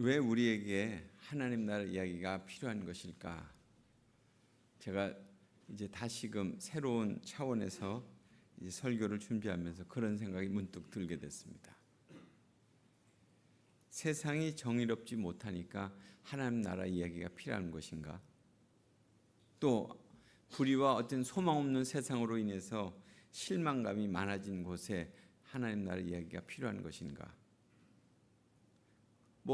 왜 우리에게 하나님 나라 이야기가 필요한 것일까? 제가 이제 다시금 새로운 차원에서 이제 설교를 준비하면서 그런 생각이 문득 들게 됐습니다. 세상이 정의롭지 못하니까 하나님 나라 이야기가 필요한 것인가? 또 불의와 어떤 소망 없는 세상으로 인해서 실망감이 많아진 곳에 하나님 나라 이야기가 필요한 것인가?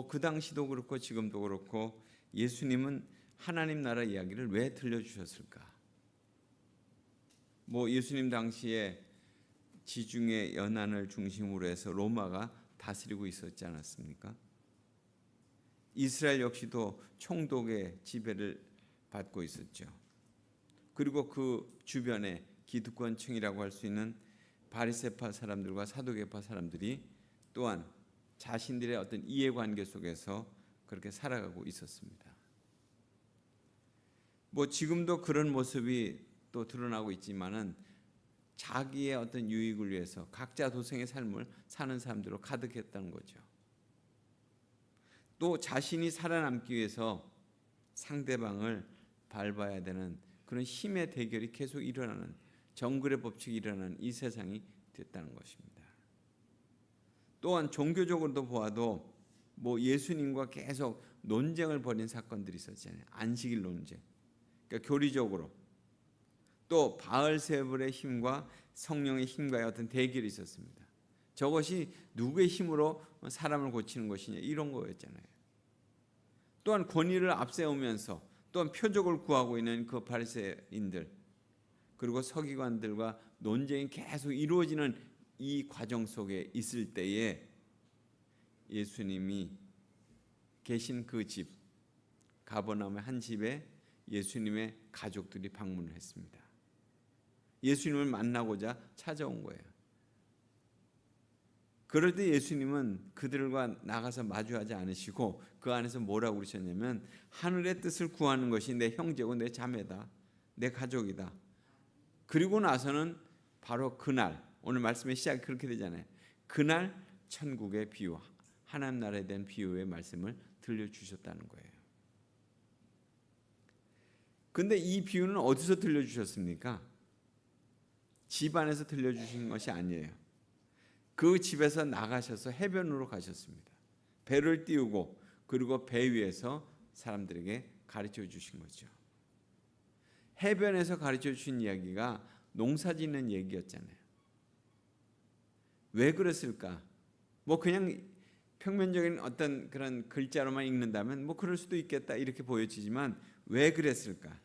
그 당시도 그렇고 지금도 그렇고 예수님은 하나님 나라 이야기를 왜 들려주셨을까? 예수님 당시에 지중해 연안을 중심으로 해서 로마가 다스리고 있었지 않았습니까? 이스라엘 역시도 총독의 지배를 받고 있었죠. 그리고 그 주변에 기득권층이라고 할 수 있는 바리새파 사람들과 사두개파 사람들이 또한 자신들의 어떤 이해관계 속에서 그렇게 살아가고 있었습니다. 지금도 그런 모습이 또 드러나고 있지만은 자기의 어떤 유익을 위해서 각자 도생의 삶을 사는 사람들로 가득했다는 거죠. 또 자신이 살아남기 위해서 상대방을 밟아야 되는 그런 힘의 대결이 계속 일어나는, 정글의 법칙이 일어나는 이 세상이 됐다는 것입니다. 또한 종교적으로도 보아도 예수님과 계속 논쟁을 벌인 사건들이 있었잖아요. 안식일 논쟁. 그러니까 교리적으로 또 바알세불의 힘과 성령의 힘과의 어떤 대결이 있었습니다. 저것이 누구의 힘으로 사람을 고치는 것이냐 이런 거였잖아요. 또한 권위를 앞세우면서 또한 표적을 구하고 있는 그 바리새인들 그리고 서기관들과 논쟁이 계속 이루어지는 이 과정 속에 있을 때에 예수님이 계신 그 집 가버나움의 한 집에 예수님의 가족들이 방문을 했습니다. 예수님을 만나고자 찾아온 거예요. 그럴 때 예수님은 그들과 나가서 마주하지 않으시고 그 안에서 뭐라고 그러셨냐면 하늘의 뜻을 구하는 것이 내 형제고 내 자매다. 내 가족이다. 그리고 나서는 바로 그날 오늘 말씀의 시작이 그렇게 되잖아요. 그날 천국의 비유, 하나님 나라에 대한 비유의 말씀을 들려주셨다는 거예요. 근데 이 비유는 어디서 들려주셨습니까? 집 안에서 들려주신 것이 아니에요. 그 집에서 나가셔서 해변으로 가셨습니다. 배를 띄우고 그리고 배 위에서 사람들에게 가르쳐 주신 거죠. 해변에서 가르쳐 주신 이야기가 농사 짓는 얘기였잖아요. 왜 그랬을까? 그냥 평면적인 어떤 그런 글자로만 읽는다면 그럴 수도 있겠다 이렇게 보여지지만 왜 그랬을까?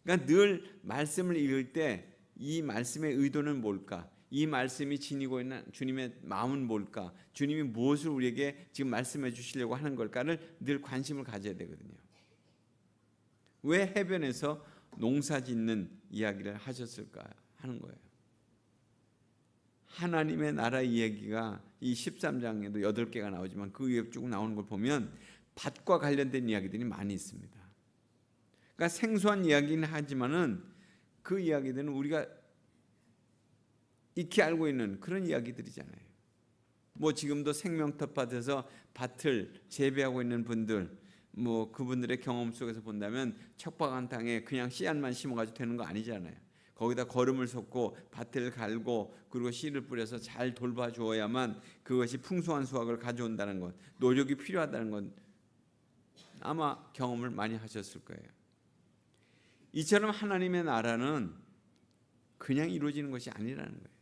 그러니까 늘 말씀을 읽을 때 이 말씀의 의도는 뭘까? 이 말씀이 지니고 있는 주님의 마음은 뭘까? 주님이 무엇을 우리에게 지금 말씀해 주시려고 하는 걸까를 늘 관심을 가져야 되거든요. 왜 해변에서 농사 짓는 이야기를 하셨을까 하는 거예요. 하나님의 나라 이야기가 이 13장에도 8개가 나오지만 그 위에 쭉 나오는 걸 보면 밭과 관련된 이야기들이 많이 있습니다. 그러니까 생소한 이야기는 하지만은 그 이야기들은 우리가 익히 알고 있는 그런 이야기들이잖아요. 지금도 생명텃밭에서 밭을 재배하고 있는 분들, 그분들의 경험 속에서 본다면 척박한 땅에 그냥 씨앗만 심어가지고 되는 거 아니잖아요. 거기다 거름을 섞고 밭을 갈고 그리고 씨를 뿌려서 잘 돌봐주어야만 그것이 풍성한 수확을 가져온다는 것, 노력이 필요하다는 건 아마 경험을 많이 하셨을 거예요. 이처럼 하나님의 나라는 그냥 이루어지는 것이 아니라는 거예요.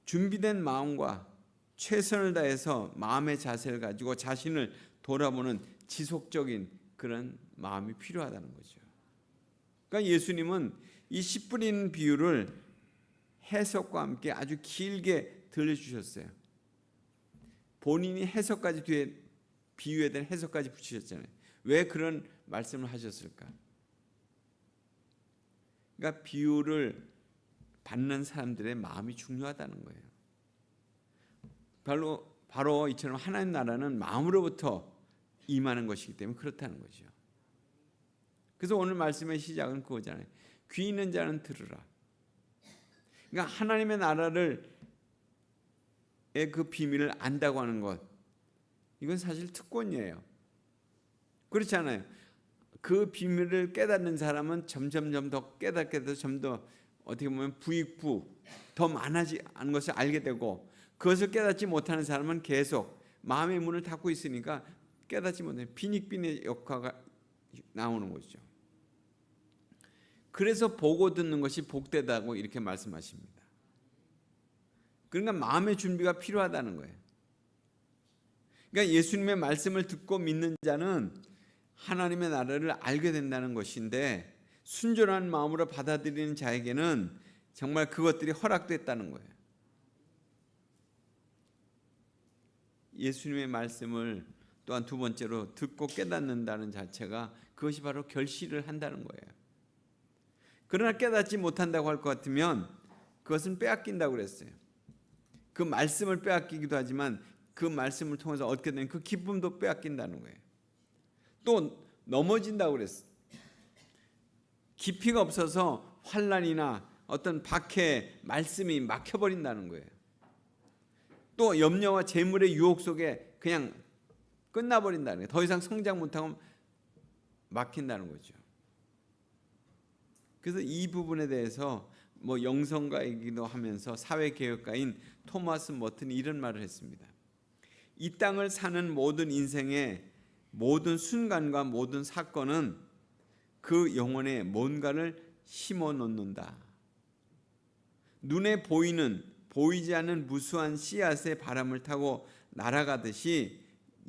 준비된 마음과 최선을 다해서 마음의 자세를 가지고 자신을 돌아보는 지속적인 그런 마음이 필요하다는 거죠. 그러니까 예수님은 이 씨 뿌리는 비유를 해석과 함께 아주 길게 들려주셨어요. 본인이 해석까지 뒤에 비유에 대한 해석까지 붙이셨잖아요. 왜 그런 말씀을 하셨을까? 그러니까 비유를 받는 사람들의 마음이 중요하다는 거예요. 바로 이처럼 하나님 나라는 마음으로부터 임하는 것이기 때문에 그렇다는 거죠. 그래서 오늘 말씀의 시작은 그거잖아요. 귀 있는 자는 들으라. 그러니까 하나님의 나라를 그 비밀을 안다고 하는 것, 이건 사실 특권이에요. 그렇지 않아요? 그 비밀을 깨닫는 사람은 점점 더 깨닫게 돼서 좀 더 어떻게 보면 부익부 더 많아지는 것을 알게 되고, 그것을 깨닫지 못하는 사람은 계속 마음의 문을 닫고 있으니까 깨닫지 못해요. 빈익빈의 역화가 나오는 것이죠. 그래서 보고 듣는 것이 복되다고 이렇게 말씀하십니다. 그러니까 마음의 준비가 필요하다는 거예요. 그러니까 예수님의 말씀을 듣고 믿는 자는 하나님의 나라를 알게 된다는 것인데, 순전한 마음으로 받아들이는 자에게는 정말 그것들이 허락됐다는 거예요. 예수님의 말씀을 또한 두 번째로 듣고 깨닫는다는 자체가 그것이 바로 결실을 한다는 거예요. 그러나 깨닫지 못한다고 할 것 같으면 그것은 빼앗긴다고 그랬어요. 그 말씀을 빼앗기기도 하지만 그 말씀을 통해서 얻게 되는 그 기쁨도 빼앗긴다는 거예요. 또 넘어진다고 그랬어요. 깊이가 없어서 환난이나 어떤 박해 말씀이 막혀버린다는 거예요. 또 염려와 재물의 유혹 속에 그냥 끝나버린다는 거예요. 더 이상 성장 못하고 막힌다는 거죠. 그래서 이 부분에 대해서 영성가이기도 하면서 사회개혁가인 토마스 머튼이 이런 말을 했습니다. 이 땅을 사는 모든 인생의 모든 순간과 모든 사건은 그 영혼에 뭔가를 심어 놓는다. 눈에 보이는 보이지 않는 무수한 씨앗의 바람을 타고 날아가듯이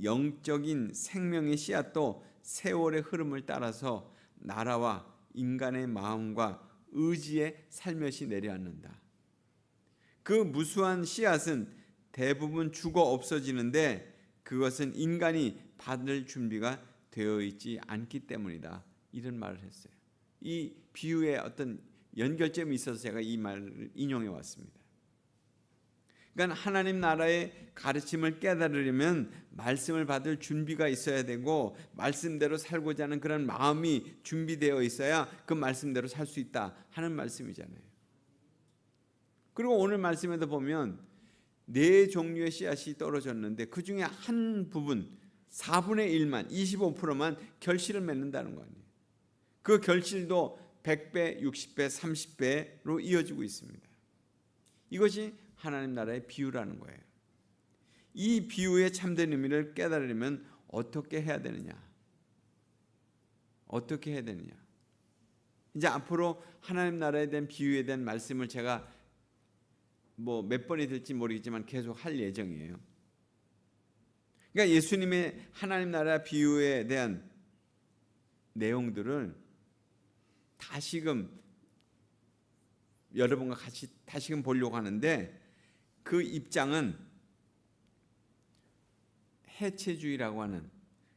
영적인 생명의 씨앗도 세월의 흐름을 따라서 나라와 인간의 마음과 의지에 살며시 내려앉는다. 그 무수한 씨앗은 대부분 죽어 없어지는데 그것은 인간이 받을 준비가 되어 있지 않기 때문이다. 이런 말을 했어요. 이 비유에 어떤 연결점이 있어서 제가 이 말을 인용해 왔습니다. 그러니까 하나님 나라의 가르침을 깨달으려면 말씀을 받을 준비가 있어야 되고, 말씀대로 살고자 하는 그런 마음이 준비되어 있어야 그 말씀대로 살 수 있다 하는 말씀이잖아요. 그리고 오늘 말씀에도 보면 4종류의 씨앗이 떨어졌는데 그 중에 한 부분 4분의 1만 25%만 결실을 맺는다는 거 아니에요. 그 결실도 100배, 60배, 30배로 이어지고 있습니다. 이것이 하나님 나라의 비유라는 거예요. 이 비유의 참된 의미를 깨달으려면 어떻게 해야 되느냐? 어떻게 해야 되느냐? 이제 앞으로 하나님 나라에 대한 비유에 대한 말씀을 제가 몇 번이 될지 모르겠지만 계속 할 예정이에요. 그러니까 예수님의 하나님 나라 비유에 대한 내용들을 다시금 여러분과 같이 다시금 보려고 하는데, 그 입장은 해체주의라고 하는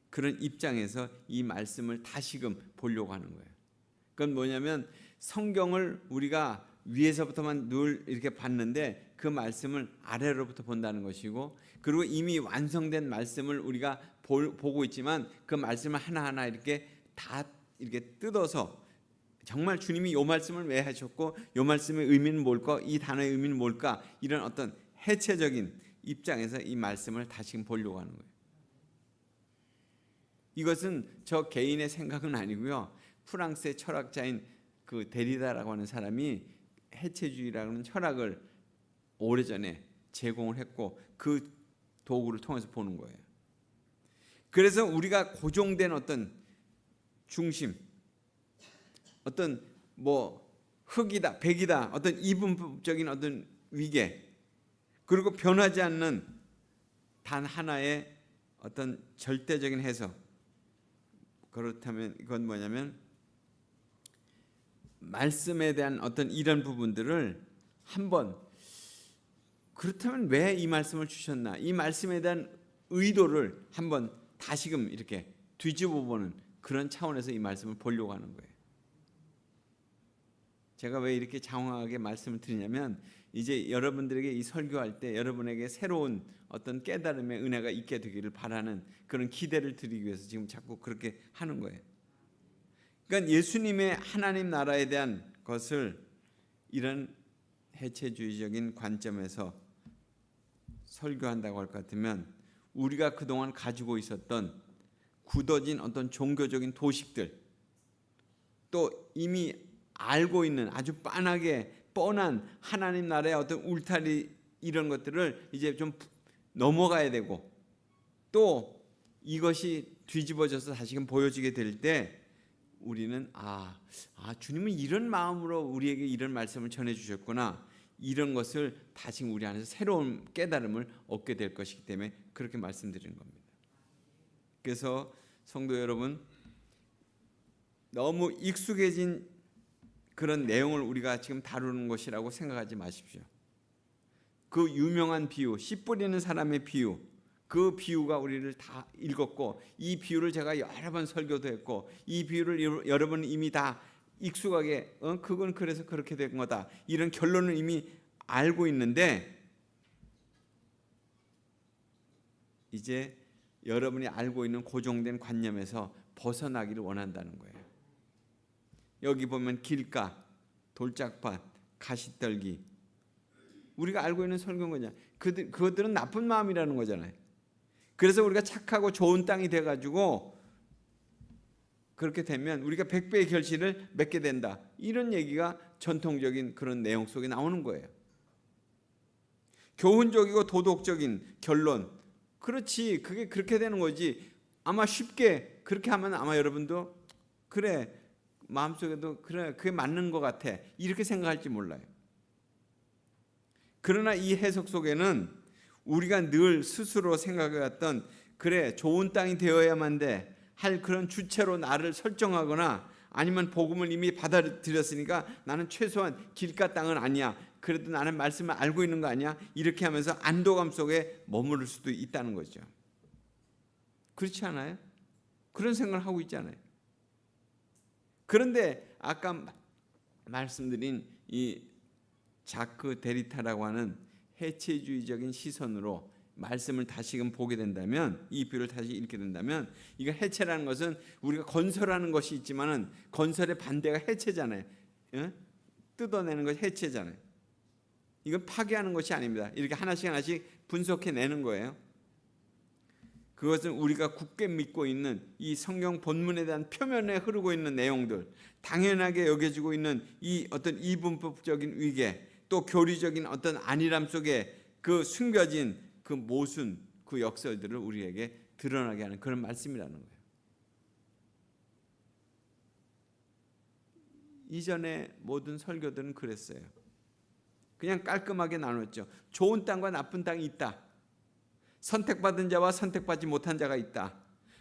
그런 입장에서 이 말씀을 다시금 보려고 하는 거예요. 그건 뭐냐면 성경을 우리가 위에서부터만 늘 이렇게 봤는데 그 말씀을 아래로부터 본다는 것이고, 그리고 이미 완성된 말씀을 우리가 보고 있지만 그 말씀을 하나하나 이렇게 다 이렇게 뜯어서 정말 주님이 이 말씀을 왜 하셨고 이 말씀의 의미는 뭘까, 이 단어의 의미는 뭘까, 이런 어떤 해체적인 입장에서 이 말씀을 다시 보려고 하는 거예요. 이것은 저 개인의 생각은 아니고요. 프랑스의 철학자인 그 데리다라고 하는 사람이 해체주의라는 철학을 오래전에 제공을 했고 그 도구를 통해서 보는 거예요. 그래서 우리가 고정된 어떤 중심, 어떤 흑이다, 백이다, 어떤 이분법적인 어떤 위계, 그리고 변하지 않는 단 하나의 어떤 절대적인 해석. 그렇다면 이건 뭐냐면 말씀에 대한 어떤 이런 부분들을 한번, 그렇다면 왜 이 말씀을 주셨나, 이 말씀에 대한 의도를 한번 다시금 이렇게 뒤집어 보는 그런 차원에서 이 말씀을 보려고 하는 거예요. 제가 왜 이렇게 장황하게 말씀을 드리냐면, 이제 여러분들에게 이 설교할 때 여러분에게 새로운 어떤 깨달음의 은혜가 있게 되기를 바라는 그런 기대를 드리기 위해서 지금 자꾸 그렇게 하는 거예요. 그러니까 예수님의 하나님 나라에 대한 것을 이런 해체주의적인 관점에서 설교한다고 할 것 같으면 우리가 그동안 가지고 있었던 굳어진 어떤 종교적인 도식들, 또 이미 알고 있는 아주 뻔한 하나님 나라의 어떤 울타리, 이런 것들을 이제 좀 넘어가야 되고, 또 이것이 뒤집어져서 다시금 보여지게 될 때 우리는 주님은 이런 마음으로 우리에게 이런 말씀을 전해주셨구나, 이런 것을 다시 우리 안에서 새로운 깨달음을 얻게 될 것이기 때문에 그렇게 말씀드리는 겁니다. 그래서 성도 여러분, 너무 익숙해진 그런 내용을 우리가 지금 다루는 것이라고 생각하지 마십시오. 그 유명한 비유, 씨 뿌리는 사람의 비유, 그 비유가 우리를 다 읽었고, 이 비유를 제가 여러 번 설교도 했고, 이 비유를 여러분 이미 다 익숙하게 그건 그래서 그렇게 된 거다, 이런 결론을 이미 알고 있는데, 이제 여러분이 알고 있는 고정된 관념에서 벗어나기를 원한다는 거예요. 여기 보면 길가, 돌짝밭, 가시떨기, 우리가 알고 있는 설교인 거냐. 그것들은 나쁜 마음이라는 거잖아요. 그래서 우리가 착하고 좋은 땅이 돼가지고 그렇게 되면 우리가 100배의 결실을 맺게 된다, 이런 얘기가 전통적인 그런 내용 속에 나오는 거예요. 교훈적이고 도덕적인 결론, 그렇지, 그게 그렇게 되는 거지. 아마 쉽게 그렇게 하면 아마 여러분도 그래, 마음속에도 그래, 그게 맞는 것 같아, 이렇게 생각할지 몰라요. 그러나 이 해석 속에는 우리가 늘 스스로 생각해왔던, 그래 좋은 땅이 되어야만 돼 할 그런 주체로 나를 설정하거나, 아니면 복음을 이미 받아들였으니까 나는 최소한 길가 땅은 아니야, 그래도 나는 말씀을 알고 있는 거 아니야, 이렇게 하면서 안도감 속에 머무를 수도 있다는 거죠. 그렇지 않아요? 그런 생각을 하고 있잖아요. 그런데 아까 말씀드린 이 자크 데리타라고 하는 해체주의적인 시선으로 말씀을 다시금 보게 된다면, 이 비유를 다시 읽게 된다면, 이거 해체라는 것은 우리가 건설하는 것이 있지만은 건설의 반대가 해체잖아요. 뜯어내는 것이 해체잖아요. 이건 파괴하는 것이 아닙니다. 이렇게 하나씩 분석해내는 거예요. 그것은 우리가 굳게 믿고 있는 이 성경 본문에 대한 표면에 흐르고 있는 내용들, 당연하게 여겨지고 있는 이 어떤 이분법적인 위계, 또 교리적인 어떤 안일함 속에 그 숨겨진 그 모순, 그 역설들을 우리에게 드러나게 하는 그런 말씀이라는 거예요. 이전에 모든 설교들은 그랬어요. 그냥 깔끔하게 나눴죠. 좋은 땅과 나쁜 땅이 있다. 선택받은 자와 선택받지 못한 자가 있다.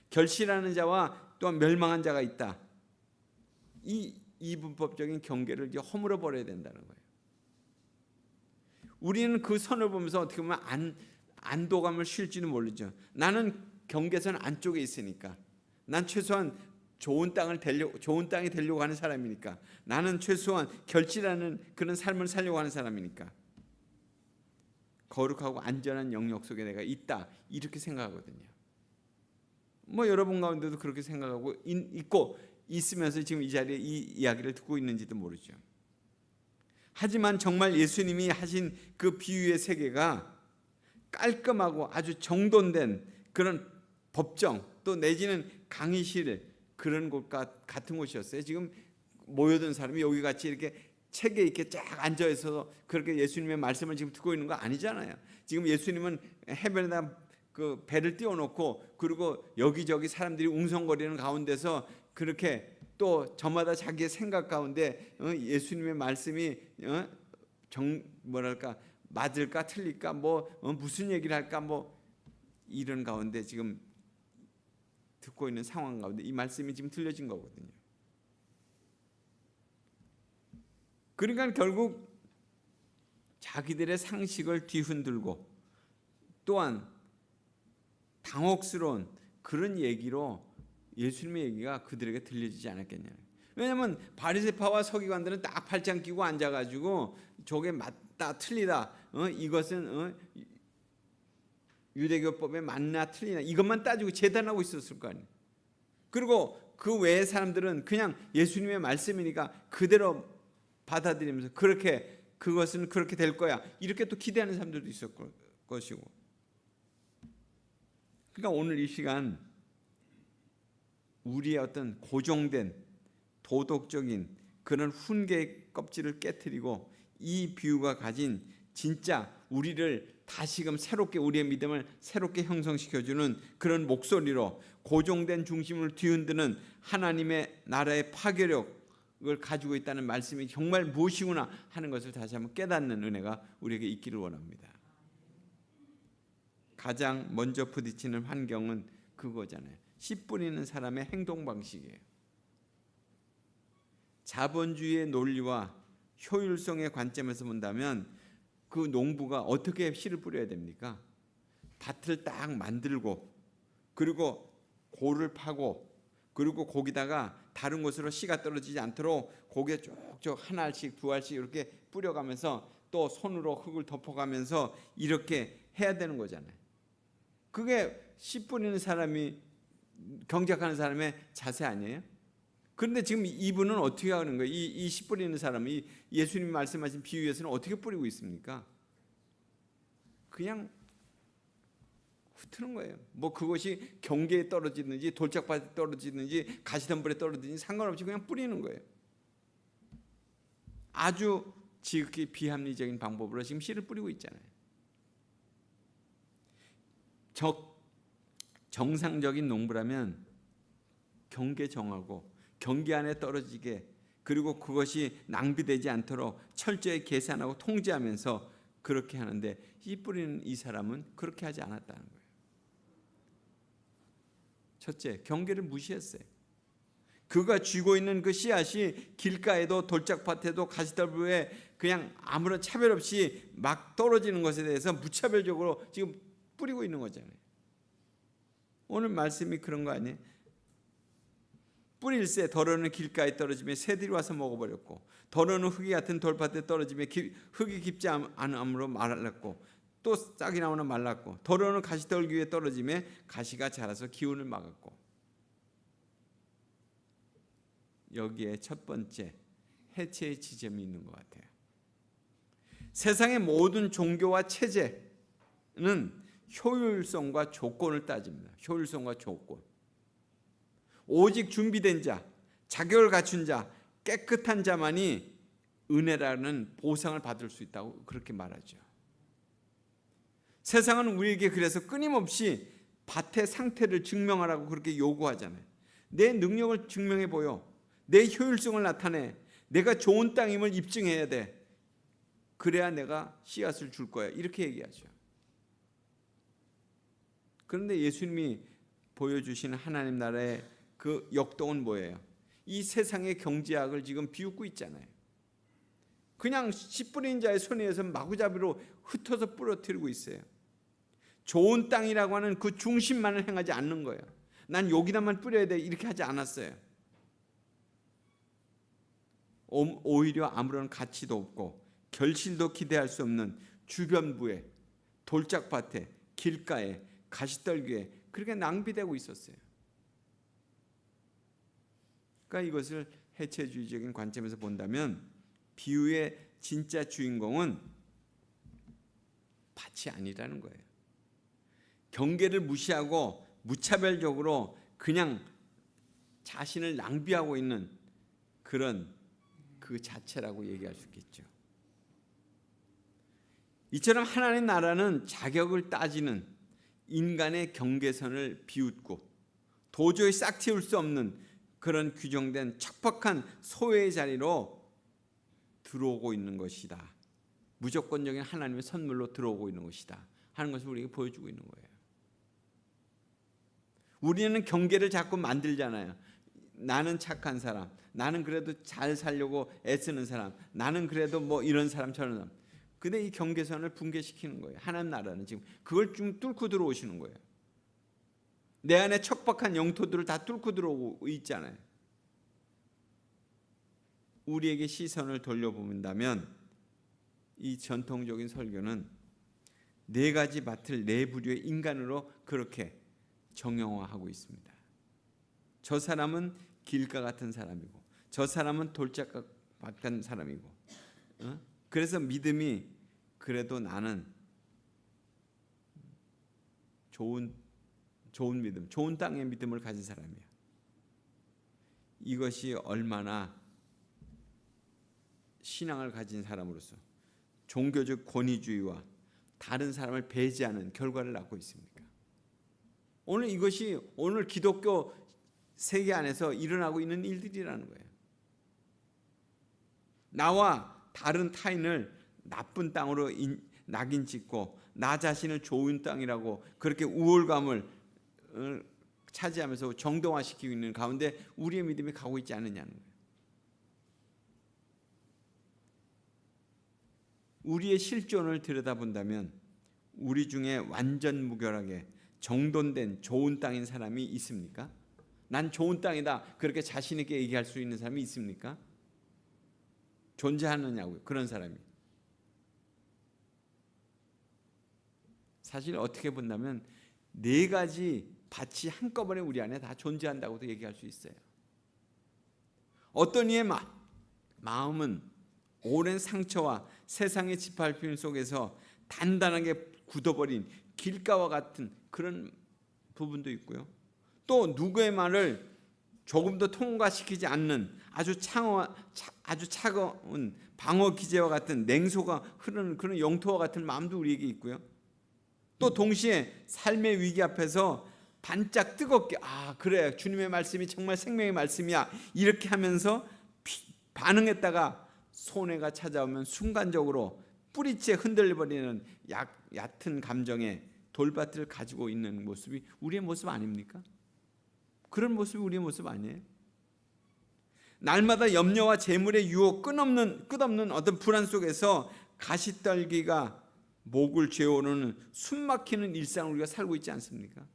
결실하는 자와 또한 멸망한 자가 있다. 이 이분법적인 경계를 이제 허물어 버려야 된다는 거예요. 우리는 그 선을 보면서 어떻게 보면 안도감을 쉴지는 모르죠. 나는 경계선 안쪽에 있으니까, 난 최소한 좋은 땅이 되려고 하는 사람이니까, 나는 최소한 결실하는 그런 삶을 살려고 하는 사람이니까, 거룩하고 안전한 영역 속에 내가 있다, 이렇게 생각하거든요. 뭐 여러분 가운데도 그렇게 생각하고 있고 있으면서 지금 이 자리에 이 이야기를 듣고 있는지도 모르죠. 하지만 정말 예수님이 하신 그 비유의 세계가 깔끔하고 아주 정돈된 그런 법정, 또 내지는 강의실, 그런 곳과 같은 곳이었어요. 지금 모여든 사람이 여기 같이 이렇게 책에 이렇게 쫙 앉아 있어서 그렇게 예수님의 말씀을 지금 듣고 있는 거 아니잖아요. 지금 예수님은 해변에다 그 배를 띄워놓고, 그리고 여기저기 사람들이 웅성거리는 가운데서 그렇게 또 저마다 자기의 생각 가운데 예수님의 말씀이 맞을까 틀릴까, 무슨 얘기를 할까, 이런 가운데 지금 듣고 있는 상황 가운데 이 말씀이 지금 들려진 거거든요. 그러니까 결국 자기들의 상식을 뒤흔들고 또한 당혹스러운 그런 얘기로 예수님의 얘기가 그들에게 들려지지 않았겠냐. 왜냐하면 바리새파와 서기관들은 딱 팔짱 끼고 앉아가지고 저게 맞다 틀리다, 이것은 유대교법에 맞나 틀리나, 이것만 따지고 재단하고 있었을 거 아니에요. 그리고 그 외의 사람들은 그냥 예수님의 말씀이니까 그대로 받아들이면서 그것은 그렇게 될 거야, 이렇게 또 기대하는 사람들도 있을 것이고. 그러니까 오늘 이 시간 우리의 어떤 고정된 도덕적인 그런 훈계의 껍질을 깨트리고 이 비유가 가진 진짜 우리를 다시금 새롭게 우리의 믿음을 새롭게 형성시켜주는 그런 목소리로 고정된 중심을 뒤흔드는 하나님의 나라의 파괴력을 가지고 있다는 말씀이 정말 무엇이구나 하는 것을 다시 한번 깨닫는 은혜가 우리에게 있기를 원합니다. 가장 먼저 부딪히는 환경은 그거잖아요. 씨 뿌리는 사람의 행동 방식이에요. 자본주의의 논리와 효율성의 관점에서 본다면 그 농부가 어떻게 씨를 뿌려야 됩니까? 밭을 딱 만들고 그리고 골을 파고 그리고 거기다가 다른 곳으로 씨가 떨어지지 않도록 거기에 쭉쭉 한 알씩 두 알씩 이렇게 뿌려가면서 또 손으로 흙을 덮어가면서 이렇게 해야 되는 거잖아요. 그게 씨 뿌리는 사람이 경작하는 사람의 자세 아니에요? 그런데 지금 이분은 어떻게 하는 거예요? 이 씨 뿌리는 사람이 예수님이 말씀하신 비유에서는 어떻게 뿌리고 있습니까? 그냥 흩트는 거예요. 뭐 그것이 경계에 떨어지든지 돌짝밭에 떨어지든지 가시덤불에 떨어지든지 상관없이 그냥 뿌리는 거예요. 아주 지극히 비합리적인 방법으로 지금 씨를 뿌리고 있잖아요. 정상적인 농부라면 경계 정하고 경계 안에 떨어지게 그리고 그것이 낭비되지 않도록 철저히 계산하고 통제하면서 그렇게 하는데 씨 뿌리는 이 사람은 그렇게 하지 않았다는 거예요. 첫째, 경계를 무시했어요. 그가 쥐고 있는 그 씨앗이 길가에도 돌짝밭에도 가시덤불에 그냥 아무런 차별 없이 막 떨어지는 것에 대해서 무차별적으로 지금 뿌리고 있는 거잖아요. 오늘 말씀이 그런 거 아니에요? 뿌릴새 더러는 길가에 떨어지며 새들이 와서 먹어버렸고 더러는 흙이 같은 돌밭에 떨어지며 흙이 깊지 않으므로 말랐고 또 싹이 나오나 말랐고 더러는 가시떨기 위에 떨어지며 가시가 자라서 기운을 막았고 여기에 첫 번째 해체의 지점이 있는 것 같아요. 세상의 모든 종교와 체제는 효율성과 조건을 따집니다. 효율성과 조건. 오직 준비된 자, 자격을 갖춘 자, 깨끗한 자만이 은혜라는 보상을 받을 수 있다고 그렇게 말하죠. 세상은 우리에게 그래서 끊임없이 밭의 상태를 증명하라고 그렇게 요구하잖아요. 내 능력을 증명해 보여. 내 효율성을 나타내. 내가 좋은 땅임을 입증해야 돼. 그래야 내가 씨앗을 줄 거야. 이렇게 얘기하죠. 그런데 예수님이 보여주시는 하나님 나라의 그 역동은 뭐예요? 이 세상의 경제학을 지금 비웃고 있잖아요. 그냥 씨 뿌린 자의 손에서 마구잡이로 흩어서 부러뜨리고 있어요. 좋은 땅이라고 하는 그 중심만을 행하지 않는 거예요. 난 여기다만 뿌려야 돼 이렇게 하지 않았어요. 오히려 아무런 가치도 없고 결실도 기대할 수 없는 주변부에 돌짝밭에 길가에 가시떨기에 그렇게 낭비되고 있었어요. 그러니까 이것을 해체주의적인 관점에서 본다면 비유의 진짜 주인공은 밭이 아니라는 거예요. 경계를 무시하고 무차별적으로 그냥 자신을 낭비하고 있는 그런 그 자체라고 얘기할 수 있겠죠. 이처럼 하나님 나라는 자격을 따지는 인간의 경계선을 비웃고 도저히 싹 틔울 수 없는 그런 규정된 척박한 소외의 자리로 들어오고 있는 것이다. 무조건적인 하나님의 선물로 들어오고 있는 것이다 하는 것을 우리에게 보여주고 있는 거예요. 우리는 경계를 자꾸 만들잖아요. 나는 착한 사람, 나는 그래도 잘 살려고 애쓰는 사람, 나는 그래도 뭐 이런 사람 저런 사람. 근데 이 경계선을 붕괴시키는 거예요. 하나님 나라는 지금 그걸 좀 뚫고 들어오시는 거예요. 내 안에 척박한 영토들을 다 뚫고 들어오고 있잖아요. 우리에게 시선을 돌려본다면 이 전통적인 설교는 네 가지 밭을 네 부류의 인간으로 그렇게 정형화하고 있습니다. 저 사람은 길가 같은 사람이고 저 사람은 돌짝밭 같은 사람이고 그래서 믿음이 그래도 나는 좋은 좋은 믿음, 좋은 땅의 믿음을 가진 사람이야. 이것이 얼마나 신앙을 가진 사람으로서 종교적 권위주의와 다른 사람을 배제하는 결과를 낳고 있습니까? 오늘 이것이 오늘 기독교 세계 안에서 일어나고 있는 일들이라는 거예요. 나와 다른 타인을 나쁜 땅으로 낙인 찍고 나 자신을 좋은 땅이라고 그렇게 우월감을 차지하면서 정당화시키고 있는 가운데 우리의 믿음이 가고 있지 않느냐는 거예요. 우리의 실존을 들여다본다면 우리 중에 완전 무결하게 정돈된 좋은 땅인 사람이 있습니까? 난 좋은 땅이다 그렇게 자신 있게 얘기할 수 있는 사람이 있습니까? 존재하느냐고요. 그런 사람이. 사실 어떻게 본다면 네 가지 밭이 한꺼번에 우리 안에 다 존재한다고도 얘기할 수 있어요. 어떤 이의 마음은 오랜 상처와 세상의 짓밟힘 속에서 단단하게 굳어버린 길가와 같은 그런 부분도 있고요. 또 누구의 말을 조금도 통과시키지 않는 아주 차가운 방어 기제와 같은 냉소가 흐르는 그런 영토와 같은 마음도 우리에게 있고요. 또 동시에 삶의 위기 앞에서 반짝 뜨겁게 그래 주님의 말씀이 정말 생명의 말씀이야 이렇게 하면서 반응했다가 손해가 찾아오면 순간적으로 뿌리째 흔들려버리는 얕은 감정의 돌밭을 가지고 있는 모습이 우리의 모습 아닙니까? 그런 모습이 우리의 모습 아니에요? 날마다 염려와 재물의 유혹 끝없는 어떤 불안 속에서 가시떨기가 목을 죄오르는 숨막히는 일상을 우리가 살고 있지 않습니까?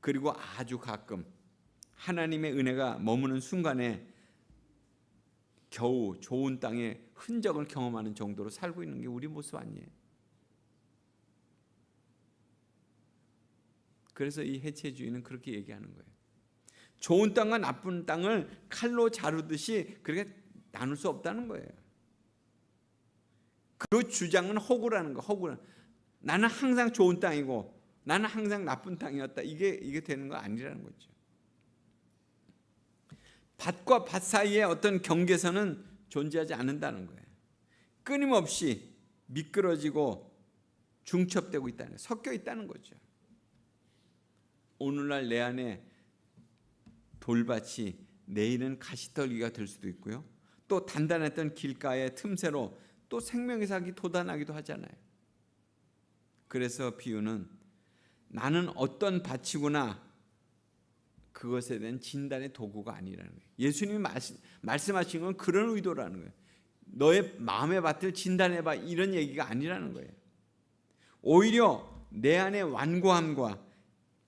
그리고 아주 가끔 하나님의 은혜가 머무는 순간에 겨우 좋은 땅의 흔적을 경험하는 정도로 살고 있는 게 우리 모습 아니에요? 그래서 이 해체주의는 그렇게 얘기하는 거예요. 좋은 땅과 나쁜 땅을 칼로 자르듯이 그렇게 나눌 수 없다는 거예요. 그 주장은 허구라는 거. 허구는 나는 항상 좋은 땅이고 나는 항상 나쁜 땅이었다. 이게 되는 거 아니라는 거죠. 밭과 밭 사이에 어떤 경계선은 존재하지 않는다는 거예요. 끊임없이 미끄러지고 중첩되고 있다는 거예요. 섞여 있다는 거죠. 오늘날 내 안에 돌밭이 내일은 가시떨기가 될 수도 있고요. 또 단단했던 길가의 틈새로 또 생명의 삭이 돋아나기도 하잖아요. 그래서 비유는 나는 어떤 밭이구나 그것에 대한 진단의 도구가 아니라는 거예요. 예수님이 말씀하신 건 그런 의도라는 거예요. 너의 마음의 밭을 진단해봐 이런 얘기가 아니라는 거예요. 오히려 내 안의 완고함과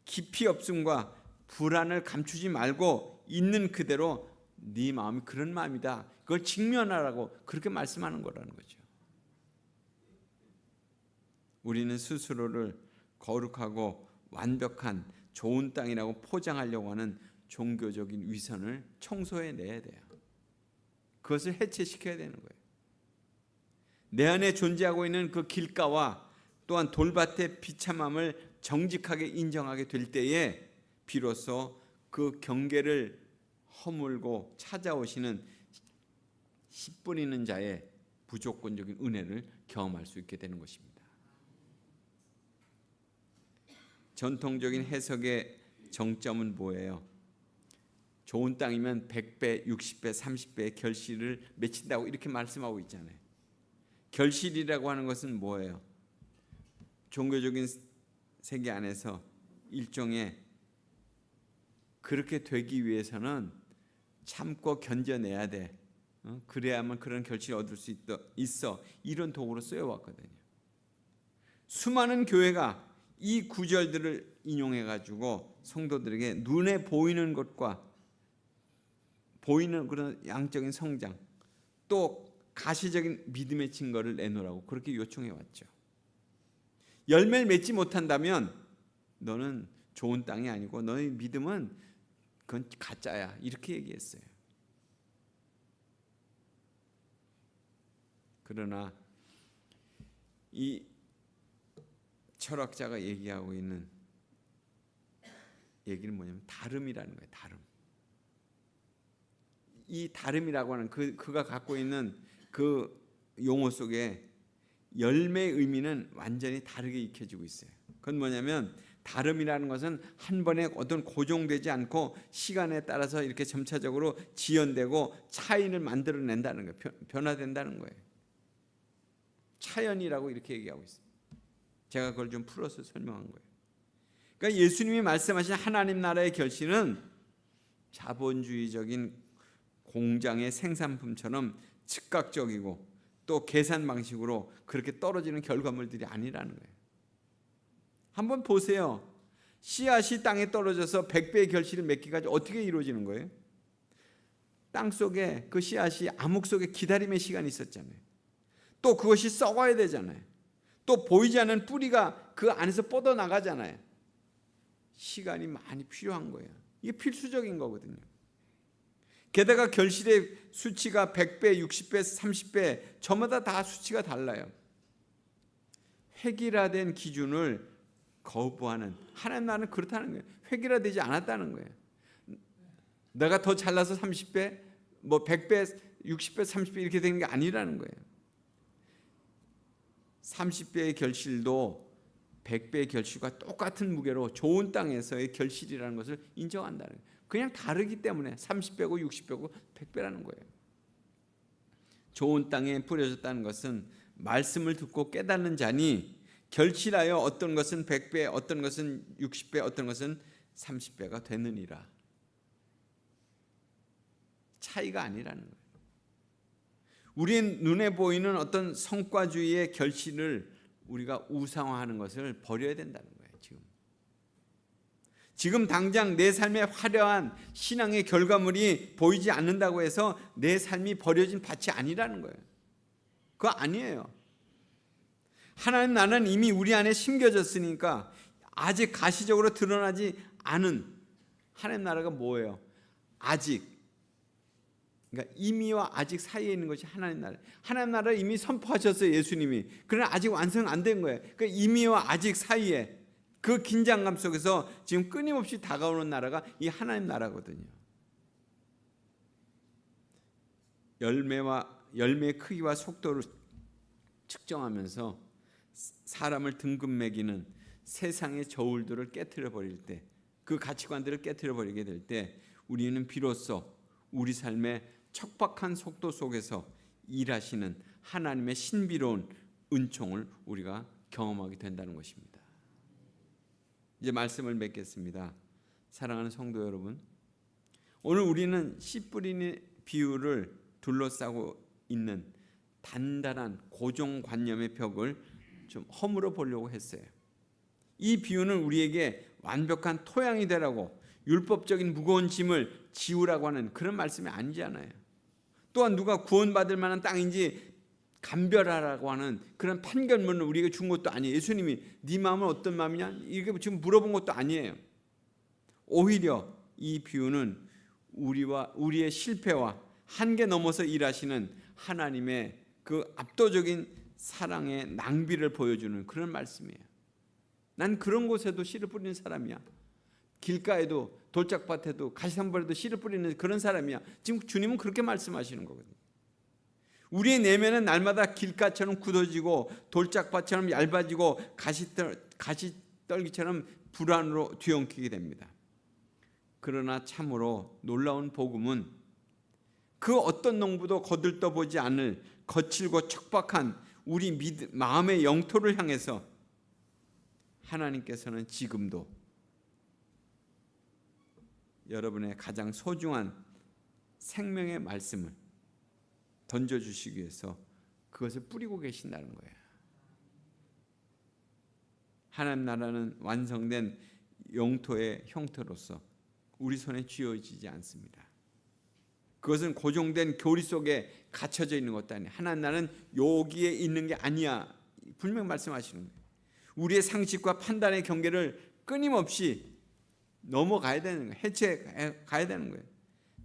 깊이 없음과 불안을 감추지 말고 있는 그대로 네 마음이 그런 마음이다. 그걸 직면하라고 그렇게 말씀하는 거라는 거죠. 우리는 스스로를 거룩하고 완벽한 좋은 땅이라고 포장하려고 하는 종교적인 위선을 청소해내야 돼요. 그것을 해체시켜야 되는 거예요. 내 안에 존재하고 있는 그 길가와 또한 돌밭의 비참함을 정직하게 인정하게 될 때에 비로소 그 경계를 허물고 찾아오시는 씨 뿌리는 자의 무조건적인 은혜를 경험할 수 있게 되는 것입니다. 전통적인 해석의 정점은 뭐예요? 좋은 땅이면 100배, 60배, 30배의 결실을 맺힌다고 이렇게 말씀하고 있잖아요. 결실이라고 하는 것은 뭐예요? 종교적인 세계 안에서 일종의 그렇게 되기 위해서는 참고 견뎌내야 돼. 그래야만 그런 결실을 얻을 수 있어. 이런 도구로 쓰여왔거든요. 수많은 교회가 이 구절들을 인용해가지고 성도들에게 눈에 보이는 것과 보이는 그런 양적인 성장 또 가시적인 믿음의 증거를 내놓으라고 그렇게 요청해왔죠. 열매를 맺지 못한다면 너는 좋은 땅이 아니고 너의 믿음은 그건 가짜야 이렇게 얘기했어요. 그러나 이 철학자가 얘기하고 있는 얘기는 뭐냐면 다름이라는 거예요. 다름. 이 다름이라고 하는 그가 갖고 있는 그 용어 속에 열매의 의미는 완전히 다르게 익혀지고 있어요. 그건 뭐냐면 다름이라는 것은 한 번에 어떤 고정되지 않고 시간에 따라서 이렇게 점차적으로 지연되고 차이를 만들어낸다는 거예요. 변화된다는 거예요. 차연이라고 이렇게 얘기하고 있어요. 제가 그걸 좀 풀어서 설명한 거예요. 그러니까 예수님이 말씀하신 하나님 나라의 결실은 자본주의적인 공장의 생산품처럼 즉각적이고 또 계산 방식으로 그렇게 떨어지는 결과물들이 아니라는 거예요. 한번 보세요. 씨앗이 땅에 떨어져서 100배의 결실을 맺기까지 어떻게 이루어지는 거예요? 땅 속에 그 씨앗이 암흑 속에 기다림의 시간이 있었잖아요. 또 그것이 썩어야 되잖아요. 또 보이지 않는 뿌리가 그 안에서 뻗어나가잖아요. 시간이 많이 필요한 거예요. 이게 필수적인 거거든요. 게다가 결실의 수치가 100배, 60배, 30배 저마다 다 수치가 달라요. 획일화된 기준을 거부하는 하나님 나라는 그렇다는 거예요. 획일화되지 않았다는 거예요. 내가 더 잘나서 30배, 뭐 100배, 60배, 30배 이렇게 되는 게 아니라는 거예요. 30배의 결실도 100배의 결실과 똑같은 무게로 좋은 땅에서의 결실이라는 것을 인정한다는 거예요. 그냥 다르기 때문에 30배고 60배고 100배라는 거예요. 좋은 땅에 뿌려졌다는 것은 말씀을 듣고 깨닫는 자니 결실하여 어떤 것은 100배, 어떤 것은 60배, 어떤 것은 30배가 되느니라. 차이가 아니라는 거예요. 우리 눈에 보이는 어떤 성과주의의 결실을 우리가 우상화하는 것을 버려야 된다는 거예요. 지금 당장 내 삶에 화려한 신앙의 결과물이 보이지 않는다고 해서 내 삶이 버려진 밭이 아니라는 거예요. 그거 아니에요. 하나님 나라는 이미 우리 안에 심겨졌으니까 아직 가시적으로 드러나지 않은 하나님 나라가 뭐예요? 아직. 그러니까 이미와 아직 사이에 있는 것이 하나님 나라. 하나님 나라를 이미 선포하셨어요, 예수님이. 그러나 아직 완성 안 된 거예요. 그러니까 이미와 아직 사이에 그 긴장감 속에서 지금 끊임없이 다가오는 나라가 이 하나님 나라거든요. 열매의 크기와 속도를 측정하면서 사람을 등급 매기는 세상의 저울들을 깨트려 버릴 때, 그 가치관들을 깨트려 버리게 될 때 우리는 비로소 우리 삶의 척박한 속도 속에서 일하시는 하나님의 신비로운 은총을 우리가 경험하게 된다는 것입니다. 이제 말씀을 맺겠습니다. 사랑하는 성도 여러분, 오늘 우리는 씨 뿌리는 비유를 둘러싸고 있는 단단한 고정관념의 벽을 좀 허물어 보려고 했어요. 이 비유는 우리에게 완벽한 토양이 되라고 율법적인 무거운 짐을 지우라고 하는 그런 말씀이 아니잖아요. 또한 누가 구원받을 만한 땅인지 감별하라고 하는 그런 판결문을 우리에게 준 것도 아니에요. 예수님이 네 마음은 어떤 마음이냐? 이렇게 지금 물어본 것도 아니에요. 오히려 이 비유는 우리의 실패와 한계 넘어서 일하시는 하나님의 그 압도적인 사랑의 낭비를 보여주는 그런 말씀이에요. 난 그런 곳에도 씨를 뿌리는 사람이야. 길가에도 돌짝밭에도 가시산벌에도 씨를 뿌리는 그런 사람이야. 지금 주님은 그렇게 말씀하시는 거거든요. 우리의 내면은 날마다 길가처럼 굳어지고 돌짝밭처럼 얇아지고 가시떨기처럼 불안으로 뒤엉키게 됩니다. 그러나 참으로 놀라운 복음은 그 어떤 농부도 거들떠보지 않을 거칠고 척박한 우리 마음의 영토를 향해서 하나님께서는 지금도 여러분의 가장 소중한 생명의 말씀을 던져주시기 위해서 그것을 뿌리고 계신다는 거예요. 하나님 나라는 완성된 영토의 형태로서 우리 손에 쥐어지지 않습니다. 그것은 고정된 교리 속에 갇혀져 있는 것도 아니에요. 하나님 나라는 여기에 있는 게 아니야. 분명 말씀하시는 거예요. 우리의 상식과 판단의 경계를 끊임없이 넘어가야 되는 거예요. 해체해 가야 되는 거예요.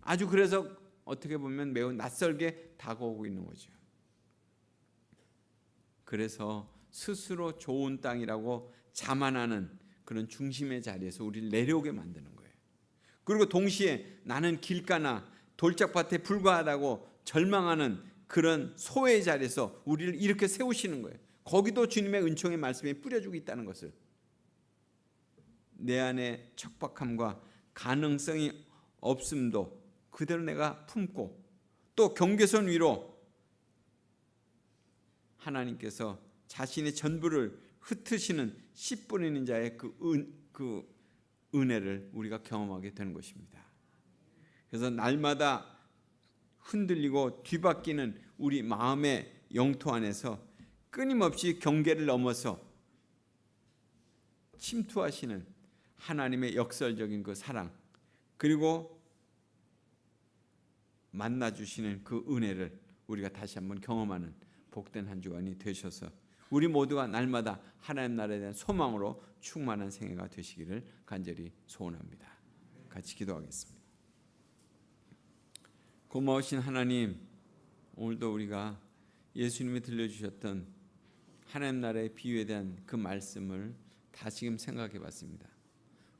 아주 그래서 어떻게 보면 매우 낯설게 다가오고 있는 거죠. 그래서 스스로 좋은 땅이라고 자만하는 그런 중심의 자리에서 우리를 내려오게 만드는 거예요. 그리고 동시에 나는 길가나 돌짝밭에 불과하다고 절망하는 그런 소외의 자리에서 우리를 이렇게 세우시는 거예요. 거기도 주님의 은총의 말씀이 뿌려주고 있다는 것을, 내 안에 척박함과 가능성이 없음도 그대로 내가 품고, 또 경계선 위로 하나님께서 자신의 전부를 흩으시는 씨 뿌리는 자의 그 은혜를 우리가 경험하게 되는 것입니다. 그래서 날마다 흔들리고 뒤바뀌는 우리 마음의 영토 안에서 끊임없이 경계를 넘어서 침투하시는 하나님의 역설적인 그 사랑, 그리고 만나주시는 그 은혜를 우리가 다시 한번 경험하는 복된 한 주간이 되셔서 우리 모두가 날마다 하나님 나라에 대한 소망으로 충만한 생애가 되시기를 간절히 소원합니다. 같이 기도하겠습니다. 고마우신 하나님, 오늘도 우리가 예수님이 들려주셨던 하나님 나라의 비유에 대한 그 말씀을 다시금 생각해 봤습니다.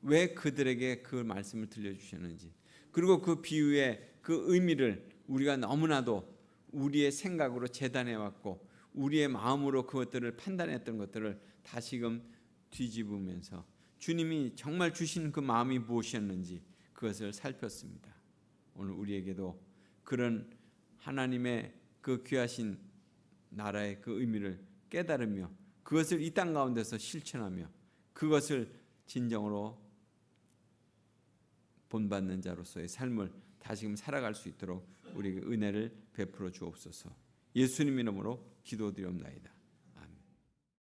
왜 그들에게 그 말씀을 들려주셨는지, 그리고 그 비유의 그 의미를 우리가 너무나도 우리의 생각으로 재단해 왔고 우리의 마음으로 그것들을 판단했던 것들을 다시금 뒤집으면서 주님이 정말 주신 그 마음이 무엇이었는지 그것을 살폈습니다. 오늘 우리에게도 그런 하나님의 그 귀하신 나라의 그 의미를 깨달으며 그것을 이 땅 가운데서 실천하며 그것을 진정으로 본받는 자로서의 삶을 다시금 살아갈 수 있도록 우리에게 은혜를 베풀어 주옵소서. 예수님 이름으로 기도드리옵나이다.